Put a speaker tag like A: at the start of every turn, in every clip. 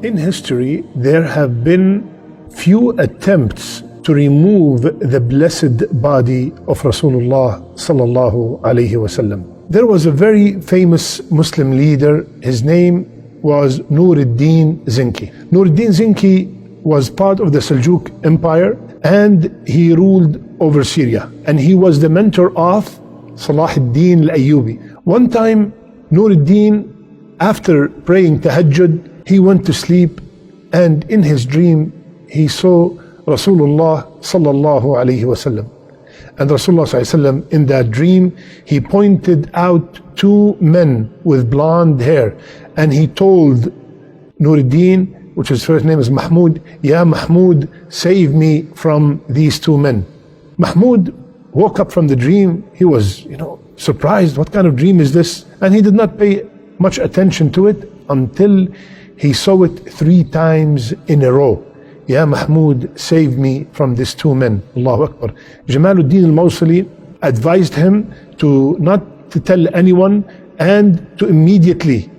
A: In history, there have been few attempts to remove the blessed body of Rasulullah sallallahu alaihi wasallam. There was a very famous Muslim leader. His name was Nuruddin Zinki. Nuruddin Zinki was part of the Seljuk Empire, and he ruled over Syria. And he was the mentor of Salah ad-Din al-Ayyubi. One time, Nuruddin, after praying Tahajjud, he went to sleep, and in his dream, he saw Rasulullah sallallahu alaihi wasallam. And Rasulullah sallallahu alaihi wasallam, in that dream, he pointed out two men with blonde hair, and he told Nuruddin, which his first name is Mahmud, Ya Mahmud, save me from these two men. Mahmud woke up from the dream. He was, surprised. What kind of dream is this? And he did not pay much attention to it until he saw it 3 times in a row. Ya Mahmud, save me from these two men. Allahu Akbar. Jamaluddin al-Mawsili advised him to not to tell anyone and to immediately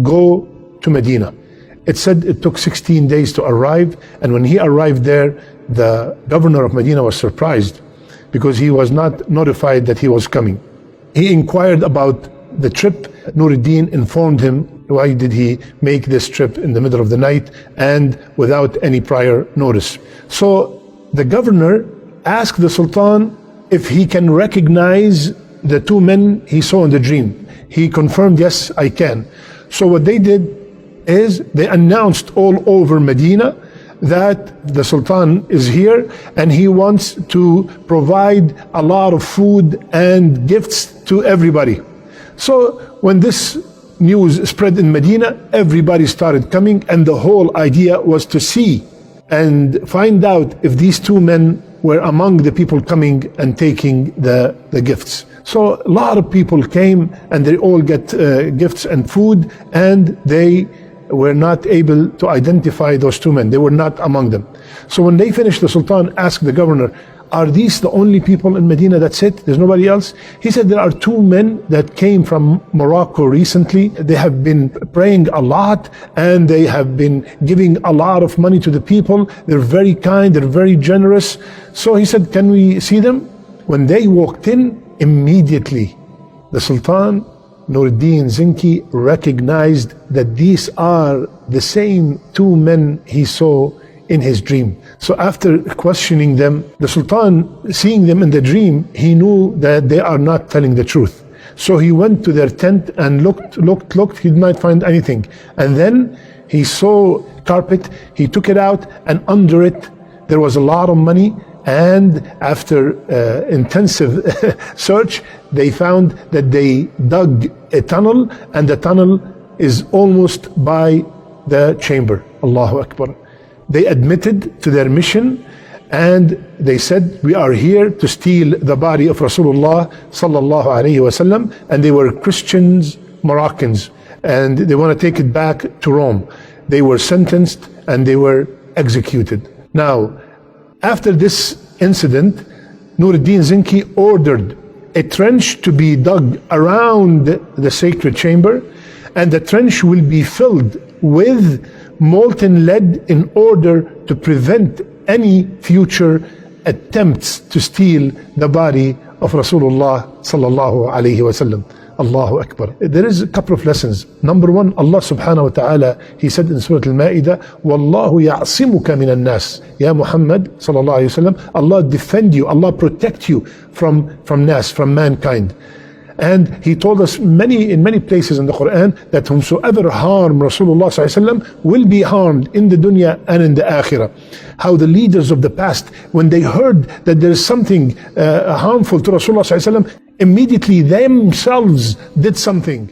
A: go to Medina. It said it took 16 days to arrive, and when he arrived there, the governor of Medina was surprised because he was not notified that he was coming. He inquired about the trip. Nuruddin informed him why did he make this trip in the middle of the night and without any prior notice. So the governor asked the Sultan if he can recognize the two men he saw in the dream. He confirmed, yes, I can. So what they did is they announced all over Medina that the Sultan is here and he wants to provide a lot of food and gifts to everybody. So when this news spread in Medina, everybody started coming, and the whole idea was to see and find out if these two men were among the people coming and taking the gifts. So a lot of people came and they all get gifts and food, and they were not able to identify those two men. They were not among them. So when they finished, the Sultan asked the governor, are these the only people in Medina? That's it? There's nobody else? He said there are two men that came from Morocco recently. They have been praying a lot and they have been giving a lot of money to the people. They're very kind, they're very generous. So he said, can we see them? When they walked in, immediately the Sultan, Nuruddin Zinki, recognized that these are the same two men he saw in his dream. So after questioning them, the Sultan, seeing them in the dream, he knew that they are not telling the truth. So he went to their tent and looked, he did not find anything. And then he saw carpet, he took it out, and under it there was a lot of money. And after intensive search, they found that they dug a tunnel, and the tunnel is almost by the chamber. Allahu Akbar. They admitted to their mission, and they said, we are here to steal the body of Rasulullah sallallahu alaihi wasallam. And they were Christians, Moroccans, and they want to take it back to Rome. They were sentenced and they were executed. Now, after this incident, Nuruddin Zinki ordered a trench to be dug around the sacred chamber, and the trench will be filled with molten lead in order to prevent any future attempts to steal the body of Rasulullah sallallahu alaihi wasallam. Allahu Akbar. There is a couple of lessons. Number one, Allah subhanahu wa ta'ala, He said in Surah Al-Ma'idah, Wallahu ya'asimuka min al-nas. Ya Muhammad sallallahu alayhi wa sallam, Allah defend you, Allah protect you from nas, from mankind. And He told us in many places in the Quran that whomsoever harm Rasulullah sallallahu alayhi wa sallam will be harmed in the dunya and in the akhirah. How the leaders of the past, when they heard that there is something harmful to Rasulullah sallallahu alayhi wa sallam, immediately themselves did something